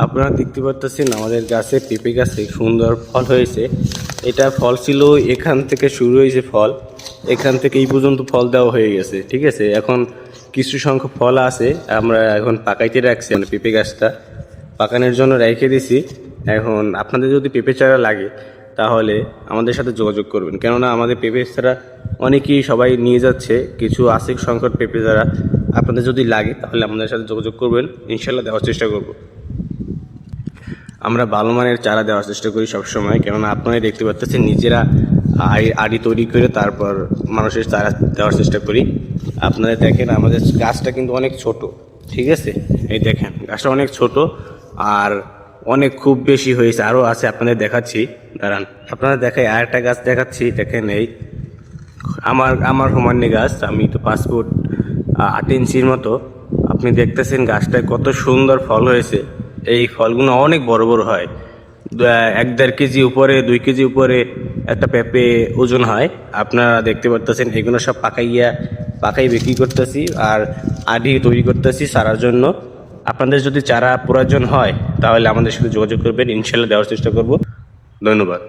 আপনারা দেখতে পাচ্ছেন আমাদের গাছে পেঁপে গাছে সুন্দর ফল হয়েছে। এটা ফল ছিল এখান থেকে শুরু হয়েছে ফল, এখান থেকে এই পর্যন্ত ফল দেওয়া হয়ে গেছে। ঠিক আছে, এখন কিছু সংখ্যক ফল আছে, আমরা এখন পাকাইতে রাখছি, মানে পেঁপে গাছটা পাকানোর জন্য রেখে দিছি। এখন আপনাদের যদি পেঁপে চারা লাগে তাহলে আমাদের সাথে যোগাযোগ করবেন, কেননা আমাদের পেঁপে চারা অনেকেই সবাই নিয়ে যাচ্ছে, কিছু আছে সংকট পেঁপে চারা। আপনাদের যদি লাগে তাহলে আমাদের সাথে যোগাযোগ করবেন, ইনশাল্লাহ দেওয়ার চেষ্টা করব। আমরা ভালো মানের চারা দেওয়ার চেষ্টা করি সবসময়, কেননা আপনারাই দেখতে পাচ্ছেন নিজেরা আড়ি তৈরি করে তারপর মানুষের চারা দেওয়ার চেষ্টা করি। আপনারা দেখেন আমাদের গাছটা কিন্তু অনেক ছোট, ঠিক আছে, এই দেখেন গাছটা অনেক ছোট আর অনেক খুব বেশি হয়েছে, আরও আছে আপনাদের দেখাচ্ছি, দাঁড়ান আপনারা দেখাই। আর একটা গাছ দেখাচ্ছি, দেখেন এই আমার সমান্য গাছ, আমি তো 5 ফুট 8 ইঞ্চির মতো। আপনি দেখতেছেন গাছটায় কত সুন্দর ফল হয়েছে। এই ফলগুলো অনেক বড় বড় হয়, 1-1.5 কেজি উপরে 2 কেজি উপরে একটা পেঁপে ওজন হয়। আপনারা দেখতে পাচ্ছেন এগুলো সব পাকাই বিক্রি করতেছি আর আড়ি তৈরি করতেছি চারার জন্য। আপনাদের যদি চারা প্রয়োজন হয় তাহলে আমাদের সাথে যোগাযোগ করবেন, ইনশাল্লাহ দেওয়ার চেষ্টা করব। ধন্যবাদ।